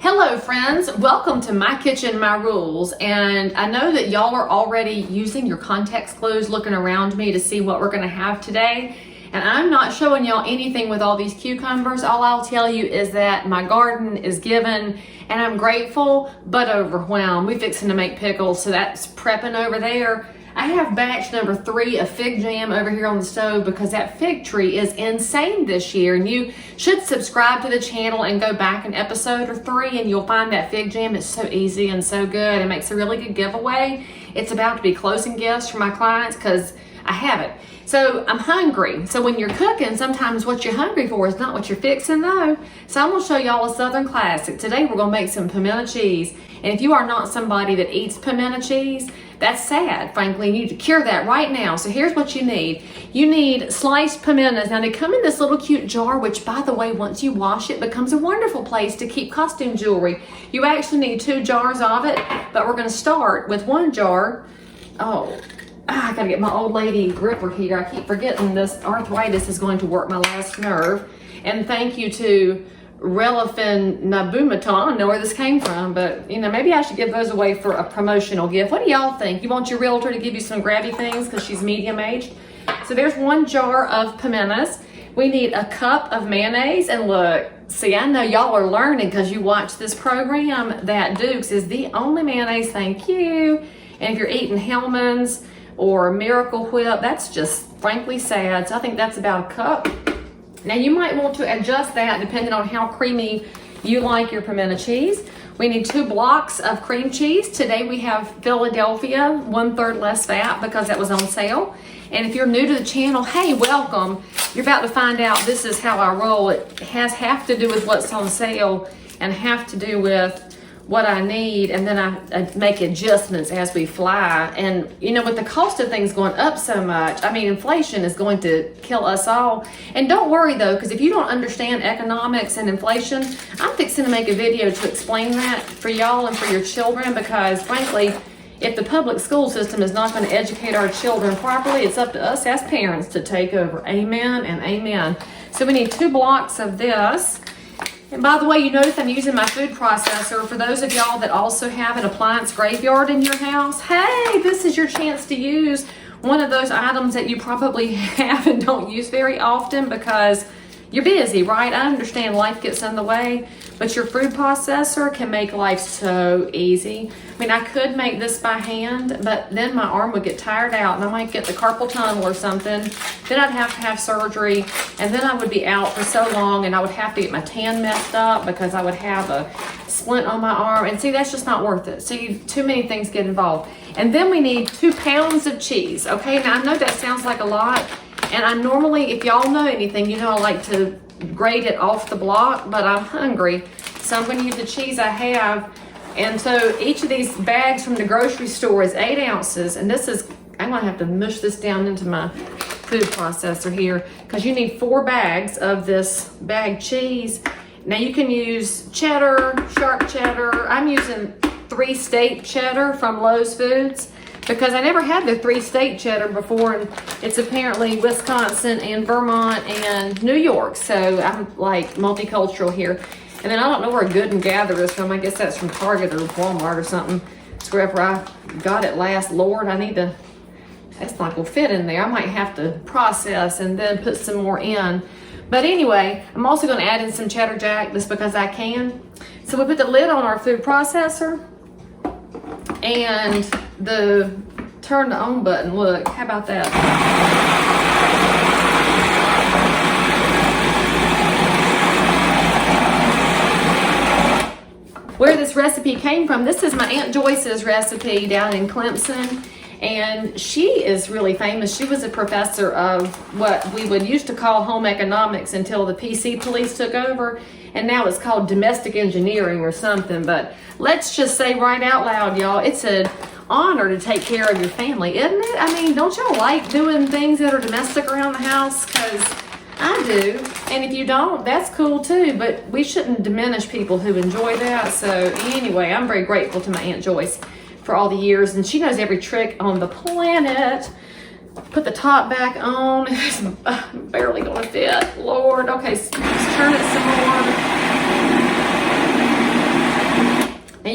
Hello friends, welcome to My Kitchen, My Rules. And I know that y'all are already using your context clues looking around me to see what we're gonna have today. And I'm not showing y'all anything with all these cucumbers. All I'll tell you is that my garden is given and I'm grateful but overwhelmed. We're fixing to make pickles, so that's prepping over there. I have batch number 3 of fig jam over here on the stove because that fig tree is insane this year. And you should subscribe to the channel and go back an episode or 3 and you'll find that fig jam. It's so easy and so good. It makes a really good giveaway. It's about to be closing gifts for my clients because I have it. So I'm hungry. So when you're cooking, sometimes what you're hungry for is not what you're fixing though. So I'm gonna show y'all a Southern classic. Today we're gonna make some pimento cheese. And if you are not somebody that eats pimento cheese, that's sad, frankly. You need to cure that right now. So here's what you need. You need sliced pimentos. Now they come in this little cute jar, which by the way, once you wash it, becomes a wonderful place to keep costume jewelry. You actually need 2 jars of it, but we're gonna start with 1 jar. I gotta get my old lady gripper here. I keep forgetting this arthritis is going to work my last nerve. And thank you to Relafin Nabumaton. I don't know where this came from, but you know, maybe I should give those away for a promotional gift. What do y'all think? You want your realtor to give you some grabby things because she's medium aged? So there's 1 jar of pimentos. We need a cup of mayonnaise. And look, see, I know y'all are learning because you watch this program that Duke's is the only mayonnaise, thank you. And if you're eating Hellman's or Miracle Whip, that's just frankly sad. So I think that's about a cup. Now you might want to adjust that depending on how creamy you like your pimento cheese. We need 2 blocks of cream cheese. Today we have Philadelphia, 1/3 less fat because that was on sale. And if you're new to the channel, hey, welcome. You're about to find out this is how I roll. It has half to do with what's on sale and half to do with what I need, and then I make adjustments as we fly. And you know, with the cost of things going up so much, I mean, inflation is going to kill us all. And don't worry though, because if you don't understand economics and inflation, I'm fixing to make a video to explain that for y'all and for your children, because frankly, if the public school system is not going to educate our children properly, it's up to us as parents to take over. Amen and amen. So we need 2 blocks of this. And by the way, you notice I'm using my food processor. For those of y'all that also have an appliance graveyard in your house, hey, this is your chance to use one of those items that you probably have and don't use very often because you're busy, right? I understand life gets in the way, but your food processor can make life so easy. I mean, I could make this by hand, but then my arm would get tired out and I might get the carpal tunnel or something. Then I'd have to have surgery and then I would be out for so long and I would have to get my tan messed up because I would have a splint on my arm. And see, that's just not worth it. See, too many things get involved. And then we need 2 pounds of cheese. Okay, now I know that sounds like a lot. And I normally, if y'all know anything, you know I like to grate it off the block, but I'm hungry. So I'm going to use the cheese I have. And so each of these bags from the grocery store is 8 ounces. And this is, I'm going to have to mush this down into my food processor here because you need 4 bags of this bagged cheese. Now you can use cheddar, sharp cheddar. I'm using 3 state cheddar from Lowe's Foods, because I never had the 3 state cheddar before, and it's apparently Wisconsin and Vermont and New York. So I'm like multicultural here. And then I don't know where Good and Gather is from. I guess that's from Target or Walmart or something. It's wherever I got it last. Lord, I need to, that's not gonna fit in there. I might have to process and then put some more in. But anyway, I'm also gonna add in some cheddar jack just because I can. So we put the lid on our food processor and the turn the on button. Look, how about that? Where this recipe came from, this is my Aunt Joyce's recipe down in Clemson, and she is really famous. She was a professor of what we would used to call home economics until the PC police took over, and now it's called domestic engineering or something. But let's just say right out loud, y'all, it's an honor to take care of your family, isn't it? I mean, don't y'all like doing things that are domestic around the house? Because I do. And if you don't, that's cool too, but we shouldn't diminish people who enjoy that. So anyway, I'm very grateful to my Aunt Joyce for all the years, and she knows every trick on the planet. Put the top back on. It's barely gonna fit. Lord. Okay, let's turn it some more.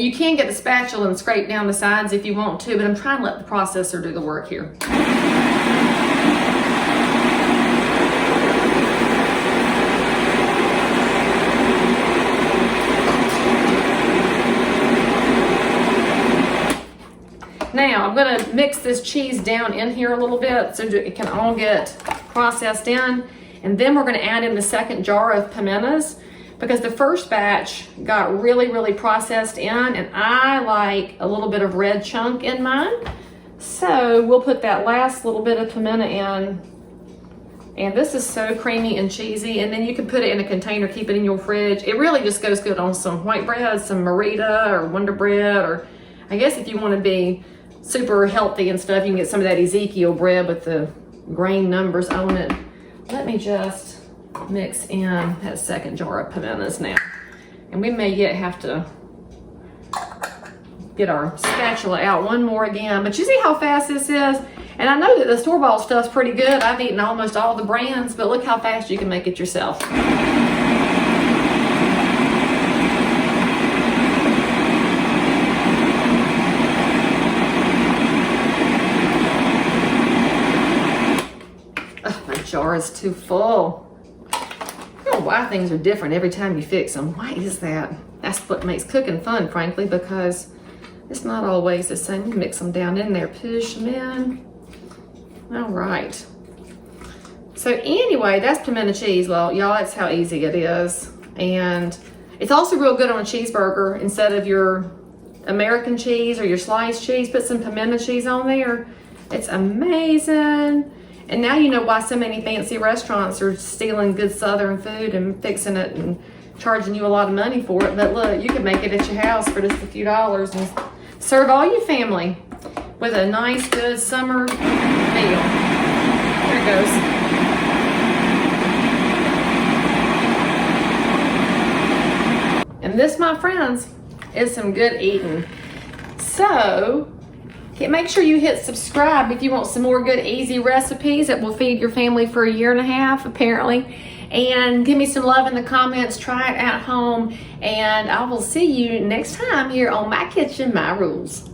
You can get the spatula and scrape down the sides if you want to, but I'm trying to let the processor do the work here. Now I'm going to mix this cheese down in here a little bit so it can all get processed in, and then we're going to add in the second jar of pimentos, because the first batch got really processed in, and I like a little bit of red chunk in mine. So we'll put that last little bit of pimento in, and this is so creamy and cheesy, and then you can put it in a container, keep it in your fridge. It really just goes good on some white bread, some Merita or Wonder Bread, or I guess if you want to be super healthy and stuff, you can get some of that Ezekiel bread with the grain numbers on it. Let me just mix in that second jar of pimentos now. And we may yet have to get our spatula out one more again, but you see how fast this is? And I know that the store-bought stuff's pretty good. I've eaten almost all the brands, but look how fast you can make it yourself. My jar is too full. I don't know why things are different every time you fix them. Why is that? That's what makes cooking fun, frankly, because it's not always the same. You mix them down in there, push them in. All right. So anyway, that's pimento cheese. Well, y'all, that's how easy it is. And it's also real good on a cheeseburger. Instead of your American cheese or your sliced cheese, put some pimento cheese on there. It's amazing. And now you know why so many fancy restaurants are stealing good Southern food and fixing it and charging you a lot of money for it. But look, you can make it at your house for just a few dollars and serve all your family with a nice, good summer meal. There it goes. And this, my friends, is some good eating. So, make sure you hit subscribe if you want some more good, easy recipes that will feed your family for a year and a half, apparently. And give me some love in the comments. Try it at home. And I will see you next time here on My Kitchen, My Rules.